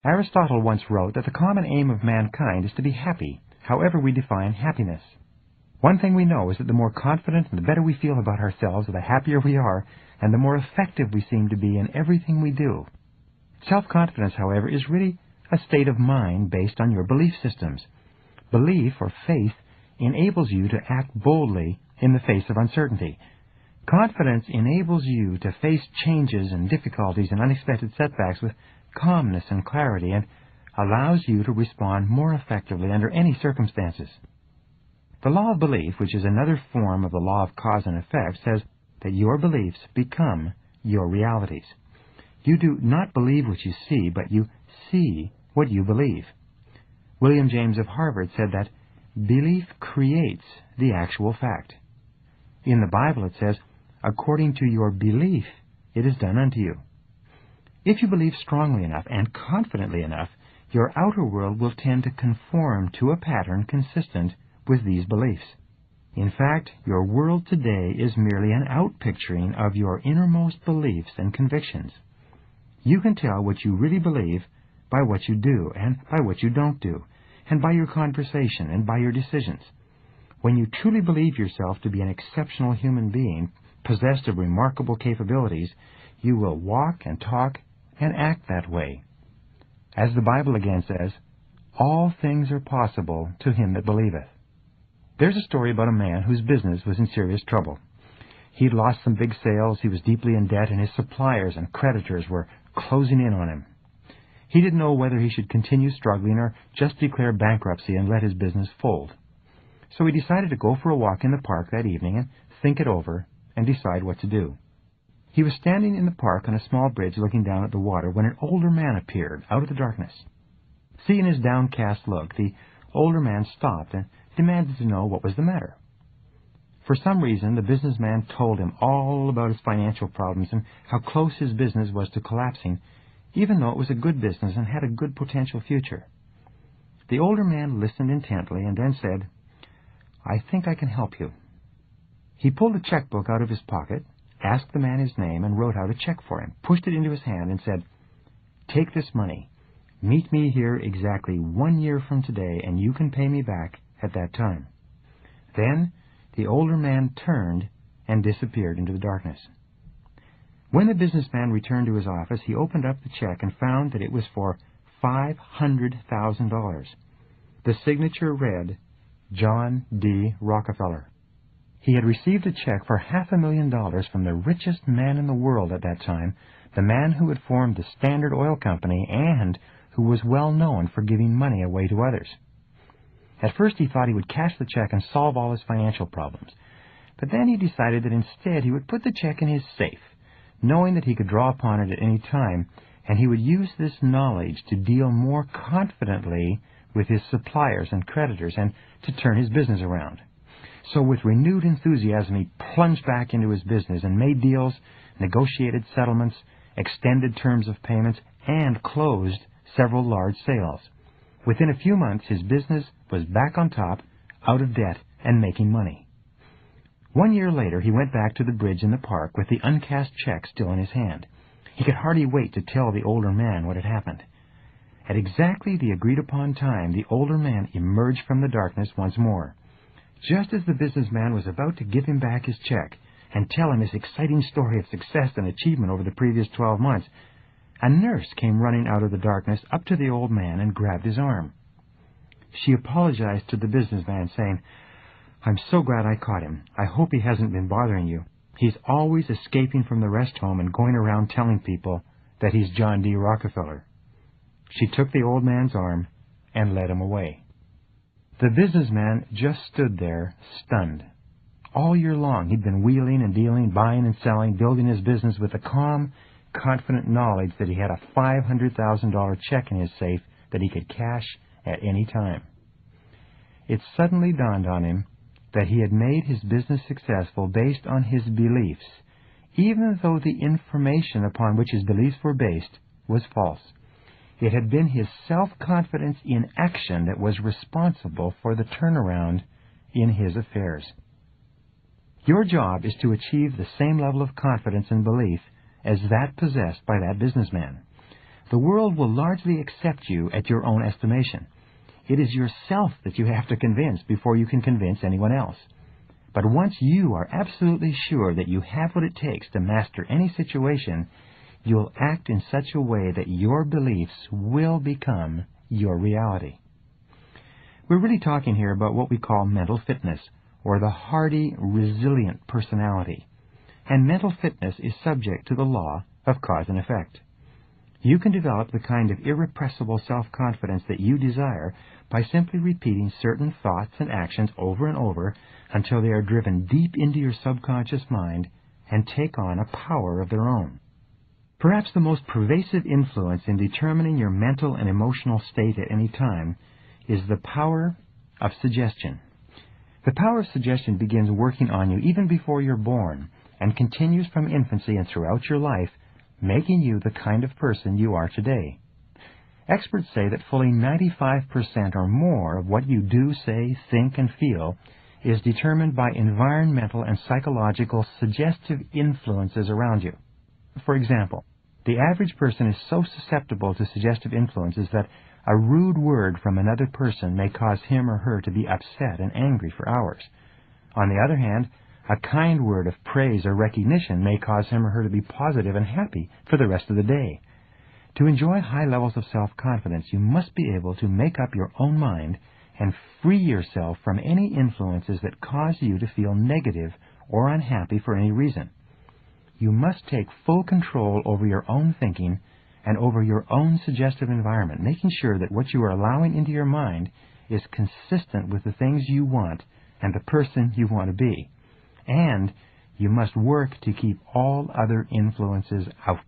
Aristotle once wrote that the common aim of mankind is to be happy, however we define happiness. One thing we know is that the more confident and the better we feel about ourselves, the happier we are, and the more effective we seem to be in everything we do. Self-confidence, however, is really a state of mind based on your belief systems. Belief, or faith, enables you to act boldly in the face of uncertainty. Confidence enables you to face changes and difficulties and unexpected setbacks with calmness and clarity, and allows you to respond more effectively under any circumstances. The law of belief, which is another form of the law of cause and effect, says that your beliefs become your realities. You do not believe what you see, but you see what you believe. William James of Harvard said that belief creates the actual fact. In the Bible it says, according to your belief it is done unto you. If you believe strongly enough and confidently enough, your outer world will tend to conform to a pattern consistent with these beliefs. In fact, your world today is merely an outpicturing of your innermost beliefs and convictions. You can tell what you really believe by what you do and by what you don't do, and by your conversation and by your decisions. When you truly believe yourself to be an exceptional human being, possessed of remarkable capabilities, you will walk and talk and act that way. As the Bible again says, all things are possible to him that believeth. There's a story about a man whose business was in serious trouble. He'd lost some big sales, he was deeply in debt, and his suppliers and creditors were closing in on him. He didn't know whether he should continue struggling or just declare bankruptcy and let his business fold. So he decided to go for a walk in the park that evening and think it over and decide what to do. He was standing in the park on a small bridge looking down at the water when an older man appeared out of the darkness. Seeing his downcast look, the older man stopped and demanded to know what was the matter. For some reason, the businessman told him all about his financial problems and how close his business was to collapsing, even though it was a good business and had a good potential future. The older man listened intently and then said, "I think I can help you." He pulled a checkbook out of his pocket, asked the man his name, and wrote out a check for him, pushed it into his hand, and said, "Take this money. Meet me here exactly 1 year from today, and you can pay me back at that time." Then the older man turned and disappeared into the darkness. When the businessman returned to his office, he opened up the check and found that it was for $500,000. The signature read, John D. Rockefeller. He had received a check for $500,000 from the richest man in the world at that time, the man who had formed the Standard Oil Company and who was well known for giving money away to others. At first he thought he would cash the check and solve all his financial problems, but then he decided that instead he would put the check in his safe, knowing that he could draw upon it at any time, and he would use this knowledge to deal more confidently with his suppliers and creditors and to turn his business around. So with renewed enthusiasm, he plunged back into his business and made deals, negotiated settlements, extended terms of payments, and closed several large sales. Within a few months, his business was back on top, out of debt, and making money. 1 year later, he went back to the bridge in the park with the uncashed check still in his hand. He could hardly wait to tell the older man what had happened. At exactly the agreed-upon time, the older man emerged from the darkness once more. Just as the businessman was about to give him back his check and tell him his exciting story of success and achievement over the previous 12 months, a nurse came running out of the darkness up to the old man and grabbed his arm. She apologized to the businessman, saying, "I'm so glad I caught him. I hope he hasn't been bothering you. He's always escaping from the rest home and going around telling people that he's John D. Rockefeller." She took the old man's arm and led him away. The businessman just stood there, stunned. All year long he'd been wheeling and dealing, buying and selling, building his business with the calm, confident knowledge that he had a $500,000 check in his safe that he could cash at any time. It suddenly dawned on him that he had made his business successful based on his beliefs, even though the information upon which his beliefs were based was false. It had been his self-confidence in action that was responsible for the turnaround in his affairs. Your job is to achieve the same level of confidence and belief as that possessed by that businessman. the world will largely accept you at your own estimation. It is yourself that you have to convince before you can convince anyone else. But once you are absolutely sure that you have what it takes to master any situation, you'll act in such a way that your beliefs will become your reality. We're really talking here about what we call mental fitness, or the hardy, resilient personality. And mental fitness is subject to the law of cause and effect. You can develop the kind of irrepressible self-confidence that you desire by simply repeating certain thoughts and actions over and over until they are driven deep into your subconscious mind and take on a power of their own. Perhaps the most pervasive influence in determining your mental and emotional state at any time is the power of suggestion. The power of suggestion begins working on you even before you're born and continues from infancy and throughout your life, making you the kind of person you are today. Experts say that fully 95% or more of what you do, say, think, and feel is determined by environmental and psychological suggestive influences around you. For example, the average person is so susceptible to suggestive influences that a rude word from another person may cause him or her to be upset and angry for hours. On the other hand, a kind word of praise or recognition may cause him or her to be positive and happy for the rest of the day. To enjoy high levels of self-confidence, you must be able to make up your own mind and free yourself from any influences that cause you to feel negative or unhappy for any reason. You must take full control over your own thinking and over your own suggestive environment, making sure that what you are allowing into your mind is consistent with the things you want and the person you want to be. And you must work to keep all other influences out.